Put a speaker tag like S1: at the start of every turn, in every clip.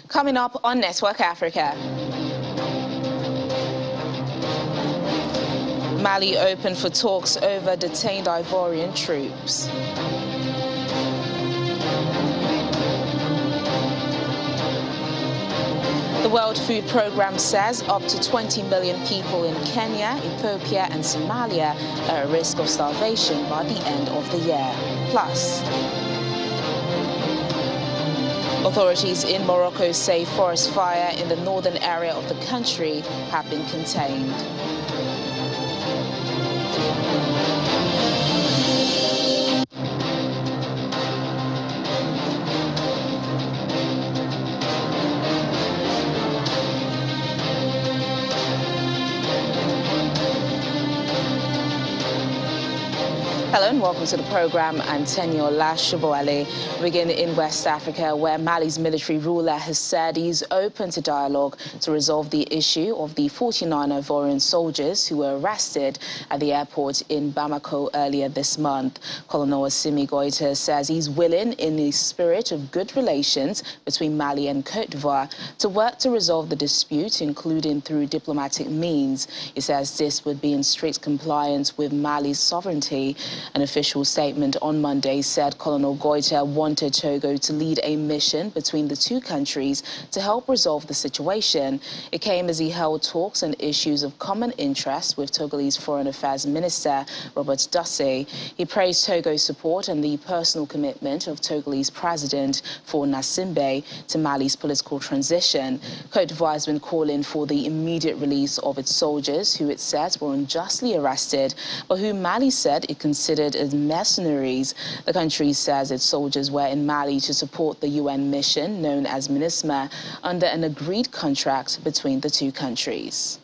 S1: Coming up on Network Africa. Mali open for talks over detained Ivorian troops. The World Food Programme says up to 20 million people in Kenya, Ethiopia and Somalia are at risk of starvation by the end of the year. Plus, authorities in Morocco say forest fire in the northern area of the country have been contained. Hello and welcome to the program. I'm Teniola Shoboale. We begin in West Africa, where Mali's military ruler has said he's open to dialogue to resolve the issue of the 49 Ivorian soldiers who were arrested at the airport in Bamako earlier this month. Colonel Assimi Goïta says he's willing, in the spirit of good relations between Mali and Côte d'Ivoire, to work to resolve the dispute, including through diplomatic means. He says this would be in strict compliance with Mali's sovereignty. An official statement on Monday said Colonel Goïta wanted Togo to lead a mission between the two countries to help resolve the situation. It came as he held talks on issues of common interest with Togolese Foreign Affairs Minister Robert Dussey. He praised Togo's support and the personal commitment of Togolese President Faure Gnassingbe to Mali's political transition. Côte d'Ivoire has been calling for the immediate release of its soldiers, who it says were unjustly arrested, but who Mali said it considered as mercenaries. The country says its soldiers were in Mali to support the UN mission known as MINUSMA under an agreed contract between the two countries.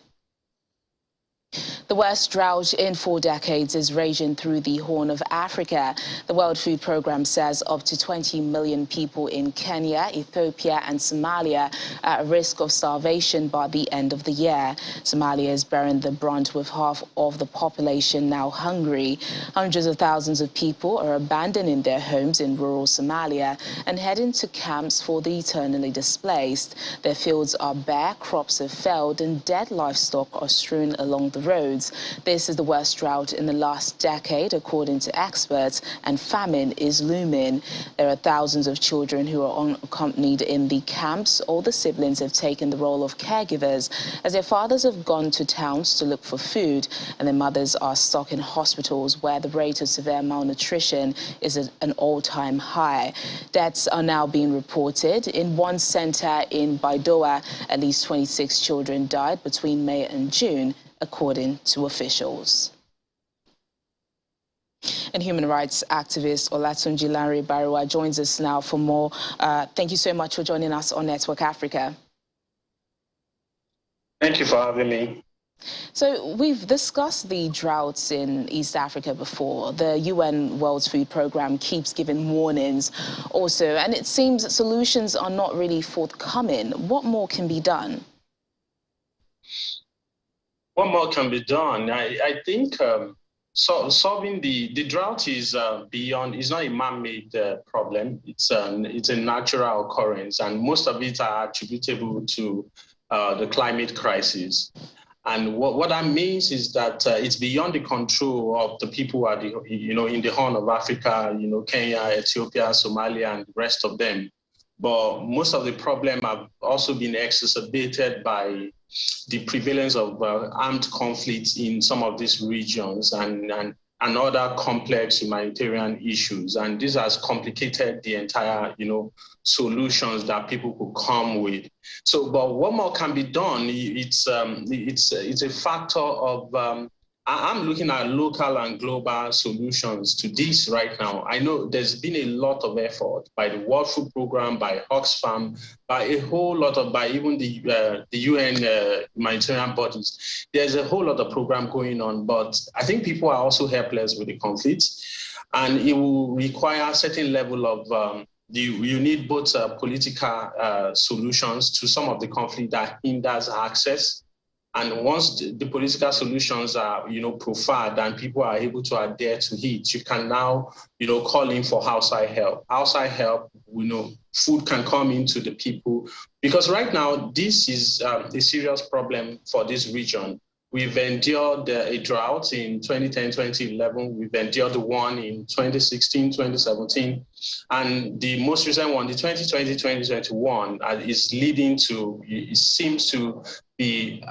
S1: The worst drought in 4 decades is raging through the Horn of Africa. The World Food Programme says up to 20 million people in Kenya, Ethiopia and Somalia are at risk of starvation by the end of the year. Somalia is bearing the brunt, with half of the population now hungry. Hundreds of thousands of people are abandoning their homes in rural Somalia and heading to camps for the eternally displaced. Their fields are bare, crops have failed and dead livestock are strewn along the roads. This is the worst drought in the last decade, according to experts, and famine is looming. There are thousands of children who are unaccompanied in the camps. All the siblings have taken the role of caregivers, as their fathers have gone to towns to look for food, and their mothers are stuck in hospitals where the rate of severe malnutrition is at an all-time high. Deaths are now being reported. In one center in Baidoa, at least 26 children died between May and June, according to officials. And human rights activist Olatunji Lanre-Bariwa joins us now for more. Thank you so much for joining us on Network Africa.
S2: Thank you for having me.
S1: So we've discussed the droughts in East Africa before. The UN World Food Programme keeps giving warnings also, and it seems that solutions are not really forthcoming. What more can be done?
S2: What more can be done? I think solving the drought is beyond. It's not a man-made problem. It's a natural occurrence, and most of it are attributable to the climate crisis. And what that means is that it's beyond the control of the people who are in the Horn of Africa, Kenya, Ethiopia, Somalia, and the rest of them. But most of the problem have also been exacerbated by the prevalence of armed conflicts in some of these regions and other complex humanitarian issues. And this has complicated the entire, solutions that people could come with. So, but what more can be done? It's a factor of I'm looking at local and global solutions to this right now. I know there's been a lot of effort by the World Food Programme, by Oxfam, by a whole lot of, by even the UN humanitarian bodies. There's a whole lot of program going on, but I think people are also helpless with the conflict, and it will require a certain level of you need both political solutions to some of the conflict that hinders access, And once the political solutions are, proffered and people are able to adhere to it, you can now, call in for outside help. Outside help, food can come into the people. Because right now, this is a serious problem for this region. We've endured a drought in 2010, 2011. We've endured one in 2016, 2017. And the most recent one, the 2020, 2021, is leading to, it seems to be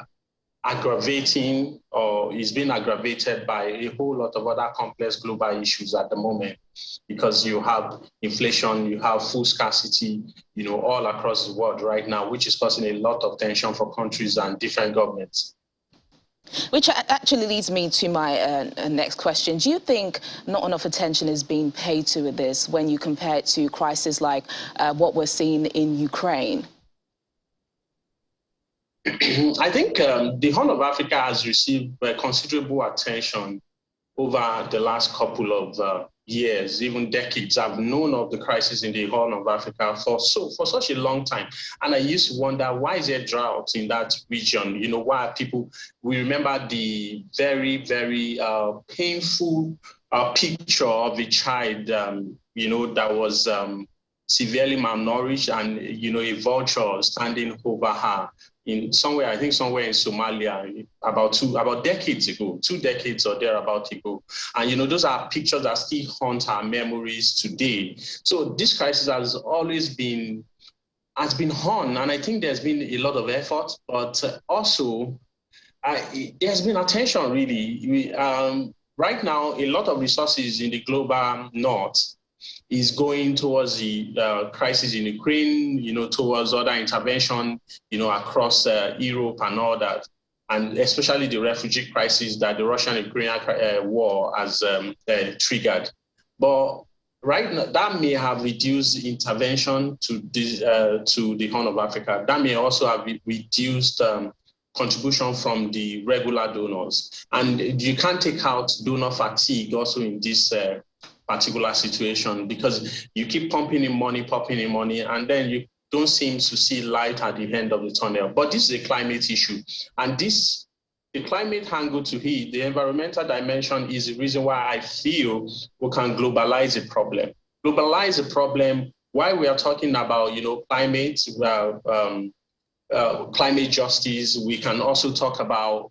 S2: aggravating, or is being aggravated by a whole lot of other complex global issues at the moment, because you have inflation, you have food scarcity, all across the world right now, which is causing a lot of tension for countries and different governments.
S1: Which actually leads me to my next question. Do you think not enough attention is being paid to this when you compare it to crises like what we're seeing in Ukraine?
S2: I think the Horn of Africa has received considerable attention over the last couple of years, even decades. I've known of the crisis in the Horn of Africa for such a long time. And I used to wonder, why is there drought in that region? Why are people, we remember the very, very painful picture of a child, that was severely malnourished, and, a vulture standing over her somewhere in Somalia about decades ago, 2 decades or thereabout ago. And, those are pictures that still haunt our memories today. So this crisis has always been on, and I think there's been a lot of effort, but also there's been attention, really. Right now, a lot of resources in the global north is going towards the crisis in Ukraine, towards other intervention, across Europe and all that, and especially the refugee crisis that the Russian-Ukrainian war has triggered. But right now, that may have reduced intervention to the Horn of Africa. That may also have reduced contribution from the regular donors. And you can't take out donor fatigue also in this particular situation, because you keep pumping in money, and then you don't seem to see light at the end of the tunnel. But this is a climate issue, and the climate angle to it, the environmental dimension, is the reason why I feel we can globalize the problem. Globalize the problem. Why we are talking about, climate, climate justice, we can also talk about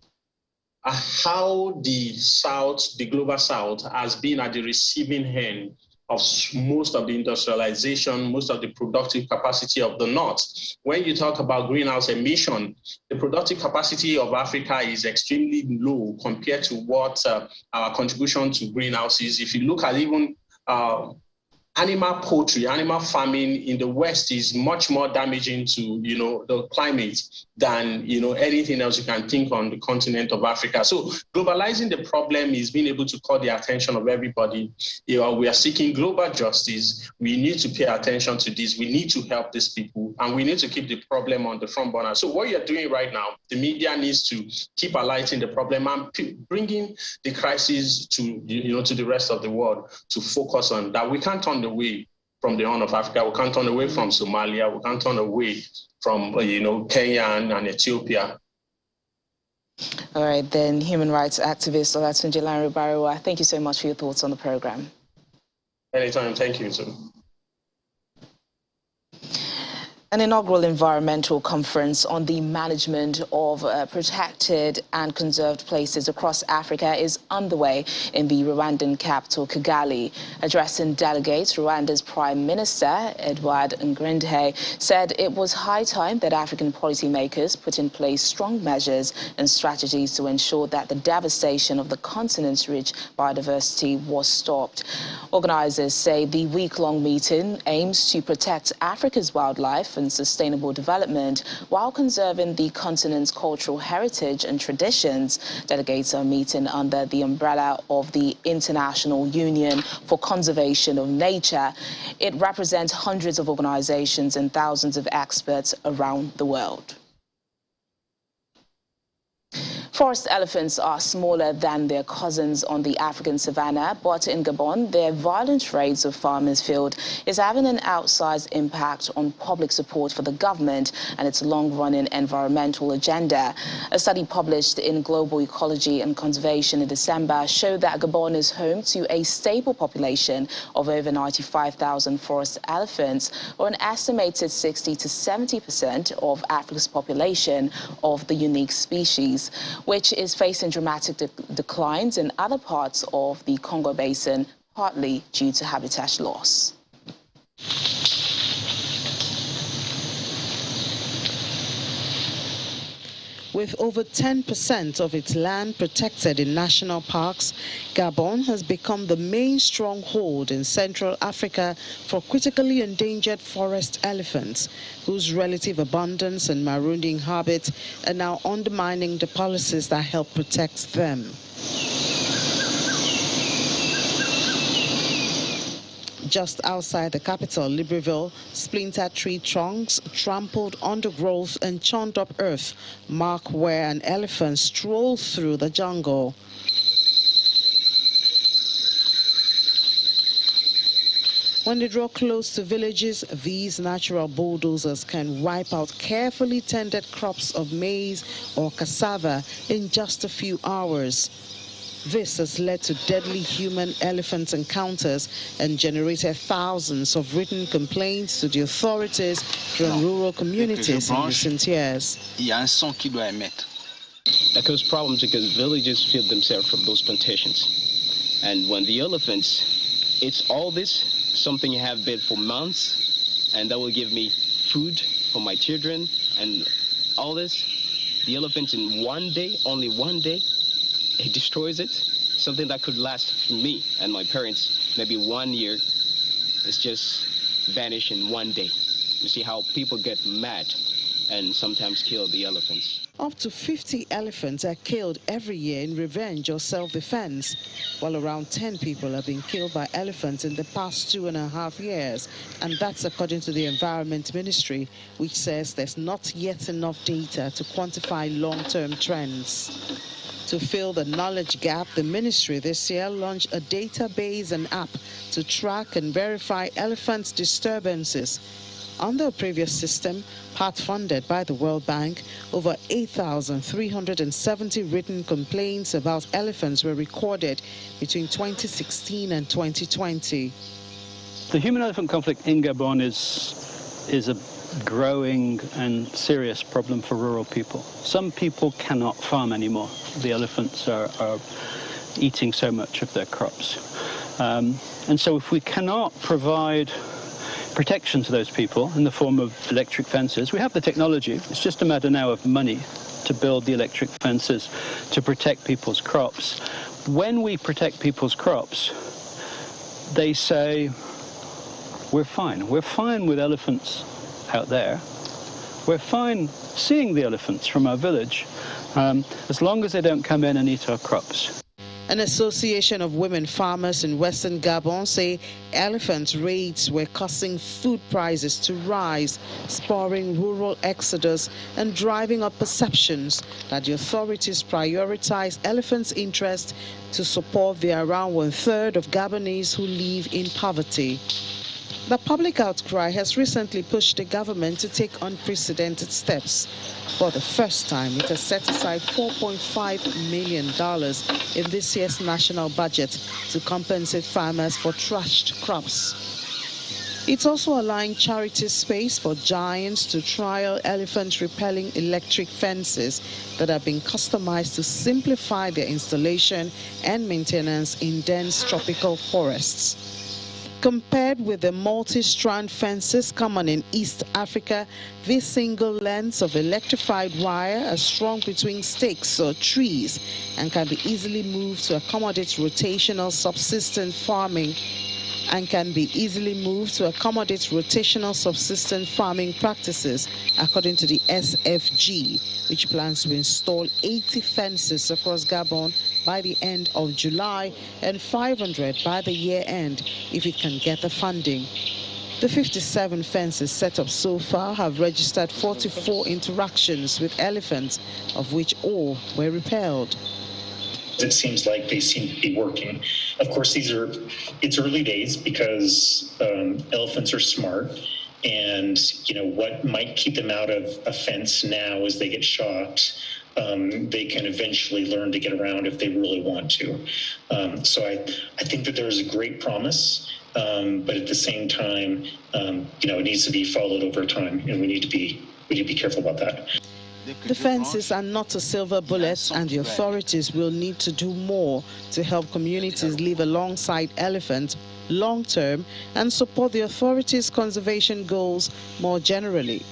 S2: how the South, the global South, has been at the receiving end of most of the industrialization, most of the productive capacity of the North. When you talk about greenhouse emission, the productive capacity of Africa is extremely low compared to what our contribution to greenhouse is. If you look at even animal poultry, animal farming in the West is much more damaging to, the climate than, anything else you can think on the continent of Africa. So globalizing the problem is being able to call the attention of everybody. We are seeking global justice. We need to pay attention to this. We need to help these people, and we need to keep the problem on the front burner. So what you're doing right now, the media needs to keep highlighting the problem and bringing the crisis to, to the rest of the world to focus on that. We can't turn away from the Horn of Africa. We can't turn away from Somalia. We can't turn away from, Kenya and Ethiopia.
S1: All right, then, human rights activist Olatunji Lanre-Bariwa, thank you so much for your thoughts on the program.
S2: Anytime, thank you, too.
S1: An inaugural environmental conference on the management of protected and conserved places across Africa is underway in the Rwandan capital, Kigali. Addressing delegates, Rwanda's Prime Minister, Edouard Ngirente, said it was high time that African policymakers put in place strong measures and strategies to ensure that the devastation of the continent's rich biodiversity was stopped. Organizers say the week-long meeting aims to protect Africa's wildlife and sustainable development while conserving the continent's cultural heritage and traditions. Delegates are meeting under the umbrella of the International Union for Conservation of Nature. It represents hundreds of organizations and thousands of experts around the world. Forest elephants are smaller than their cousins on the African savanna, but in Gabon, their violent raids of farmers' field is having an outsized impact on public support for the government and its long-running environmental agenda. A study published in Global Ecology and Conservation in December showed that Gabon is home to a stable population of over 95,000 forest elephants, or an estimated 60 to 70% of Africa's population of the unique species, which is facing dramatic declines in other parts of the Congo Basin, partly due to habitat loss.
S3: With over 10% of its land protected in national parks, Gabon has become the main stronghold in Central Africa for critically endangered forest elephants, whose relative abundance and marooned habits are now undermining the policies that help protect them. Just outside the capital, Libreville, splintered tree trunks, trampled undergrowth and churned up earth mark where an elephant strolls through the jungle. When they draw close to villages, these natural bulldozers can wipe out carefully tended crops of maize or cassava in just a few hours. This has led to deadly human-elephant encounters and generated thousands of written complaints to the authorities from rural communities in recent years.
S4: That causes problems because villages feed themselves from those plantations. And when the elephants, it's all this, something you have been for months, and that will give me food for my children and all this. The elephants in one day, only one day, it destroys it. Something that could last for me and my parents maybe 1 year, it's just vanish in one day. You see how people get mad and sometimes kill the elephants.
S3: Up to 50 elephants are killed every year in revenge or self-defense, while around 10 people have been killed by elephants in the past 2.5 years. And that's according to the Environment Ministry, which says there's not yet enough data to quantify long-term trends. To fill the knowledge gap, the ministry this year launched a database and app to track and verify elephants' disturbances. Under a previous system, part funded by the World Bank, over 8,370 written complaints about elephants were recorded between 2016 and 2020.
S5: The human-elephant conflict in Gabon is a growing and serious problem for rural people. Some people cannot farm anymore. The elephants are eating so much of their crops. And so if we cannot provide protection to those people in the form of electric fences, we have the technology. It's just a matter now of money to build the electric fences to protect people's crops. When we protect people's crops, they say, we're fine. We're fine with elephants out there. We're fine seeing the elephants from our village, as long as they don't come in and eat our crops.
S3: An association of women farmers in western Gabon say elephant raids were causing food prices to rise, spurring rural exodus and driving up perceptions that the authorities prioritize elephants' interest to support the around 1/3 of Gabonese who live in poverty. The public outcry has recently pushed the government to take unprecedented steps. For the first time, it has set aside $4.5 million in this year's national budget to compensate farmers for trashed crops. It's also allowing charity space for giants to trial elephant-repelling electric fences that have been customized to simplify their installation and maintenance in dense tropical forests. Compared with the multi-strand fences common in East Africa, this single length of electrified wire is strung between stakes or trees and can be easily moved to accommodate rotational subsistence farming practices, according to the SFG, which plans to install 80 fences across Gabon by the end of July and 500 by the year end if it can get the funding. The 57 fences set up so far have registered 44 interactions with elephants, of which all were repelled.
S6: It seems like they seem to be working. Of course, it's early days because elephants are smart, and what might keep them out of a fence now as they get shocked, they can eventually learn to get around if they really want to. So I think that there's a great promise, but at the same time, it needs to be followed over time, and we need to be careful about that.
S3: The fences are not a silver bullet, and the authorities will need to do more to help communities live alongside elephants long-term and support the authorities' conservation goals more generally.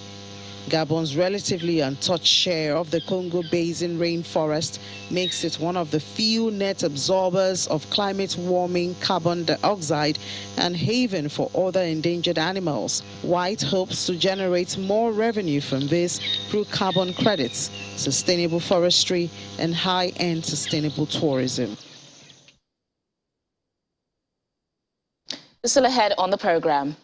S3: Gabon's relatively untouched share of the Congo Basin rainforest makes it one of the few net absorbers of climate warming carbon dioxide and haven for other endangered animals. White hopes to generate more revenue from this through carbon credits, sustainable forestry, and high-end sustainable tourism.
S1: Still ahead on the program.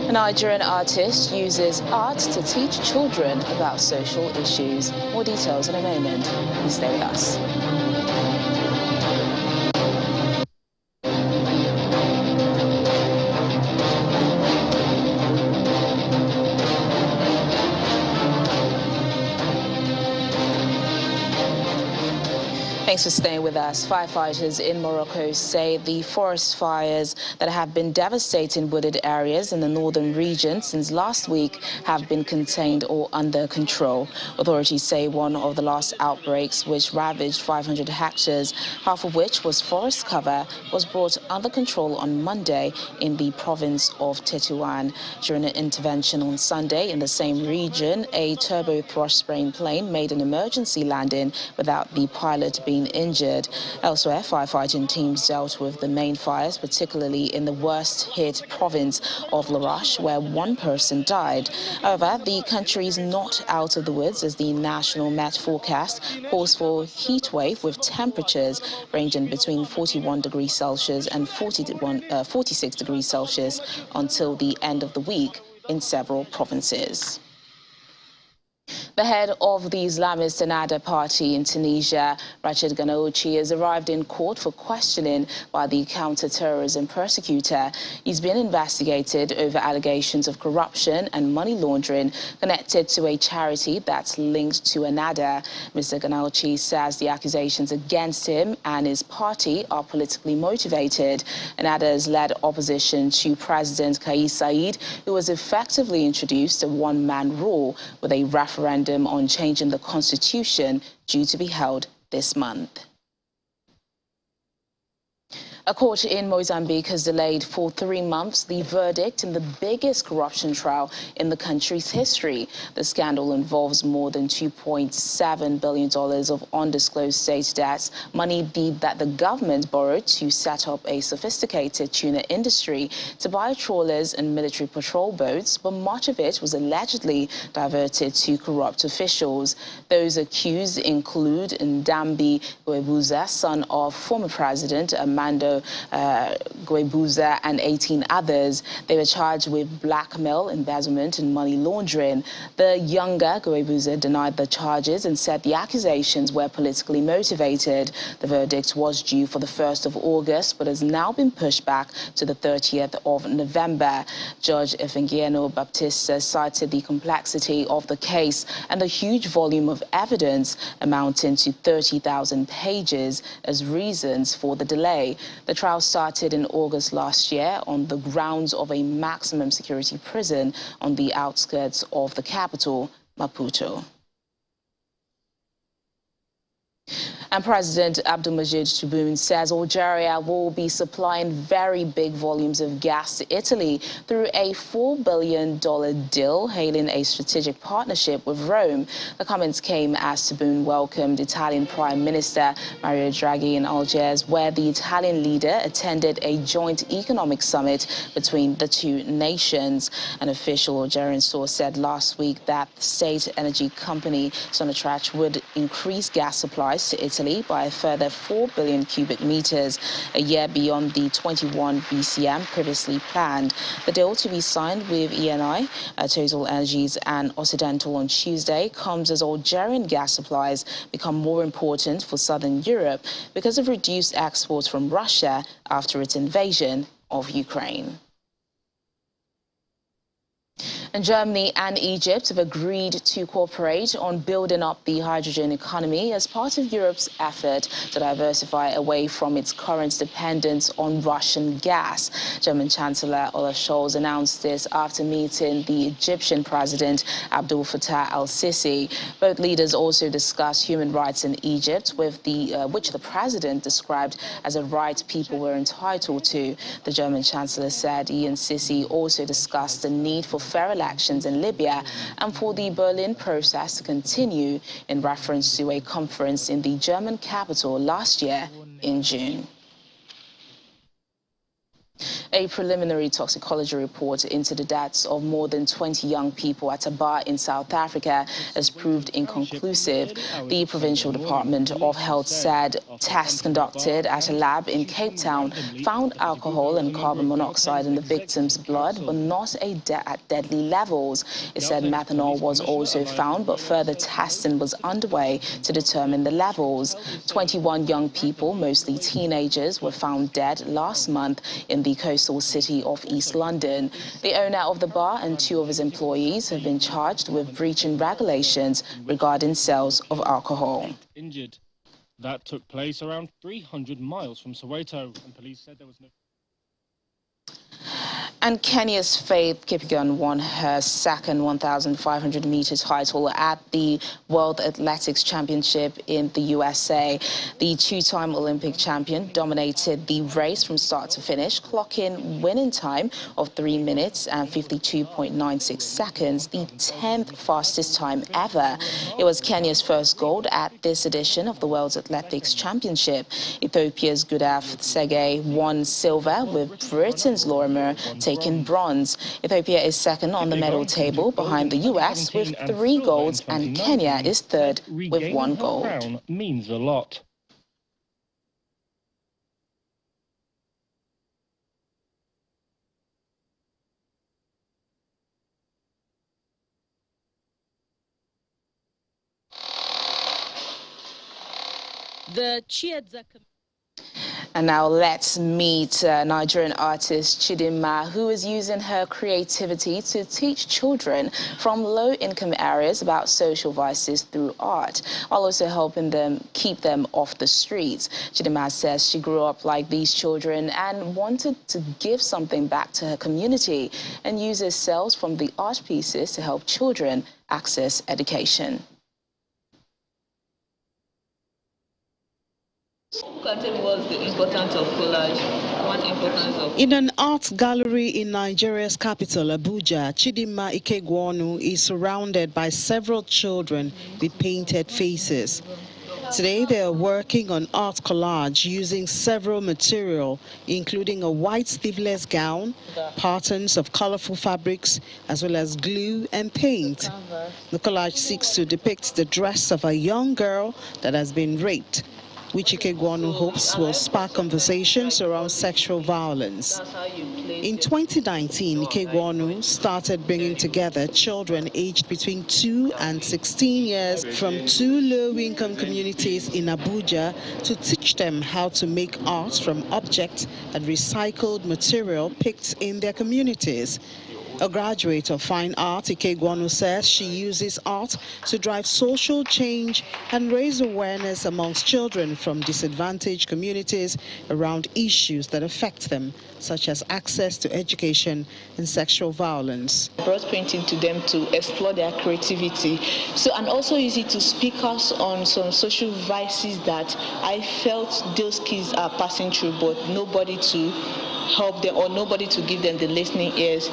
S1: A Nigerian artist uses art to teach children about social issues. More details in a moment. Please stay with us. Thanks for staying with us. Firefighters in Morocco say the forest fires that have been devastating wooded areas in the northern region since last week have been contained or under control. Authorities say one of the last outbreaks, which ravaged 500 hectares, half of which was forest cover, was brought under control on Monday in the province of Tetuan. During an intervention on Sunday in the same region, a turbo thrush spraying plane made an emergency landing without the pilot being injured. Elsewhere, firefighting teams dealt with the main fires, particularly in the worst-hit province of Larache, where one person died. However, the country is not out of the woods, as the national Met forecast calls for heat wave with temperatures ranging between 41 degrees Celsius and 46 degrees Celsius until the end of the week in several provinces. The head of the Islamist Ennahda party in Tunisia, Rachid Ghannouchi, has arrived in court for questioning by the counter-terrorism prosecutor. He's been investigated over allegations of corruption and money laundering connected to a charity that's linked to Ennahda. Mr. Ghannouchi says the accusations against him and his party are politically motivated. Ennahda has led opposition to President Kais Saied, who has effectively introduced a one-man rule with a referendum on changing the constitution due to be held this month. A court in Mozambique has delayed for 3 months the verdict in the biggest corruption trial in the country's history. The scandal involves more than $2.7 billion of undisclosed state debts, money that the government borrowed to set up a sophisticated tuna industry, to buy trawlers and military patrol boats, but much of it was allegedly diverted to corrupt officials. Those accused include Ndambi Gwebuza, son of former President Armando Gwebuza, and 18 others. They were charged with blackmail, embezzlement, and money laundering. The younger Gwebuza denied the charges and said the accusations were politically motivated. The verdict was due for the 1st of August, but has now been pushed back to the 30th of November. Judge Efengiano Baptista cited the complexity of the case and the huge volume of evidence amounting to 30,000 pages as reasons for the delay. The trial started in August last year on the grounds of a maximum security prison on the outskirts of the capital, Maputo. And President Abdelmajid Tebboune says Algeria will be supplying very big volumes of gas to Italy through a $4 billion deal, hailing a strategic partnership with Rome. The comments came as Tebboune welcomed Italian Prime Minister Mario Draghi in Algiers, where the Italian leader attended a joint economic summit between the two nations. An official Algerian source said last week that the state energy company Sonatrach would increase gas supplies to Italy Italy by a further 4 billion cubic meters, a year beyond the 21 BCM previously planned. The deal to be signed with ENI, Total Energies and Occidental on Tuesday comes as Algerian gas supplies become more important for southern Europe because of reduced exports from Russia after its invasion of Ukraine. And Germany and Egypt have agreed to cooperate on building up the hydrogen economy as part of Europe's effort to diversify away from its current dependence on Russian gas. German Chancellor Olaf Scholz announced this after meeting the Egyptian President Abdel Fattah al-Sisi. Both leaders also discussed human rights in Egypt, which the president described as a right people were entitled to. The German Chancellor said he and Sisi also discussed the need for fair elections in Libya and for the Berlin process to continue, in reference to a conference in the German capital last year in June. A preliminary toxicology report into the deaths of more than 20 young people at a bar in South Africa has proved inconclusive. The Provincial Department of Health said tests conducted at a lab in Cape Town found alcohol and carbon monoxide in the victims' blood, but not at deadly levels. It said methanol was also found, but further testing was underway to determine the levels. 21 young people, mostly teenagers, were found dead last month in the coastal city of East London. The owner of the bar and 2 of his employees have been charged with breaching regulations regarding sales of alcohol.
S7: Injured. That took place around 300 miles from Soweto, and police said there was no...
S1: And Kenya's Faith Kipyegon won her second 1,500 meters title at the World Athletics Championship in the USA. The 2-time Olympic champion dominated the race from start to finish, clocking winning time of 3 minutes and 52.96 seconds, the 10th fastest time ever. It was Kenya's first gold at this edition of the World Athletics Championship. Ethiopia's Gudaf Tsege won silver, with Britain's Lorimer taking bronze. Ethiopia is second on the medal table behind the US with 3 golds, and Kenya is third with 1 gold.
S7: Means a lot.
S8: The Chiedza.
S1: And now let's meet Nigerian artist Chidinma, who is using her creativity to teach children from low-income areas about social vices through art, while also helping them keep them off the streets. Chidinma says she grew up like these children and wanted to give something back to her community, and uses sales from the art pieces to help children access education.
S8: Was the importance of collage?
S3: In an art gallery in Nigeria's capital, Abuja, Chidinma Ikegwonu is surrounded by several children with painted faces. Today, they are working on art collage using several materials, including a white sleeveless gown, patterns of colorful fabrics, as well as glue and paint. The collage seeks to depict the dress of a young girl that has been raped, which Ikegwonu hopes will spark conversations around sexual violence. In 2019, Ikegwonu started bringing together children aged between 2 and 16 years from 2 low-income communities in Abuja to teach them how to make art from objects and recycled material picked in their communities. A graduate of fine art, Ikegwonu says she uses art to drive social change and raise awareness amongst children from disadvantaged communities around issues that affect them, such as access to education and sexual violence.
S8: I brought painting to them to explore their creativity, and also use it to speak us on some social vices that I felt those kids are passing through, but nobody to help them or nobody to give them the listening ears.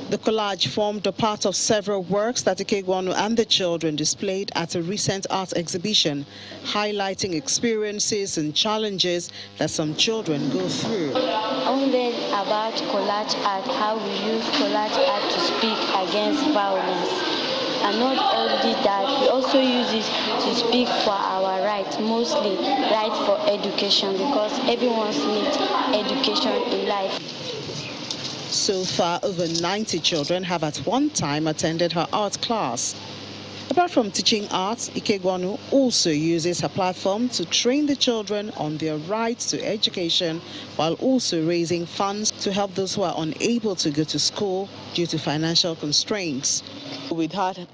S3: The collage formed a part of several works that Ikegwonu and the children displayed at a recent art exhibition, highlighting experiences and challenges that some children go through.
S9: I wondered about collage art, how we use collage art to speak against violence. And not only that, we also use it to speak for our rights, mostly right for education, because everyone needs education in life.
S3: So far, over 90 children have at one time attended her art class. Apart from teaching art, Ikegwanu also uses her platform to train the children on their rights to education, while also raising funds to help those who are unable to go to school due to financial constraints.
S8: We've had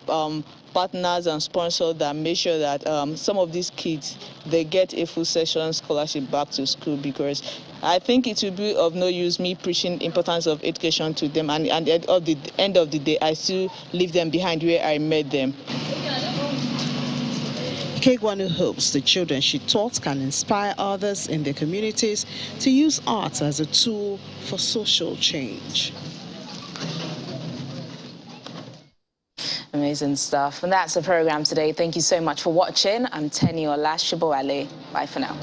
S8: partners and sponsors that make sure that some of these kids, they get a full session scholarship back to school, because I think it will be of no use me preaching the importance of education to them, and at the end of the day, I still leave them behind where I met them.
S3: Ikegwanu hopes the children she taught can inspire others in their communities to use art as a tool for social change.
S1: Amazing stuff. And that's the program today. Thank you so much for watching. I'm Teniola Shibowale. Bye for now.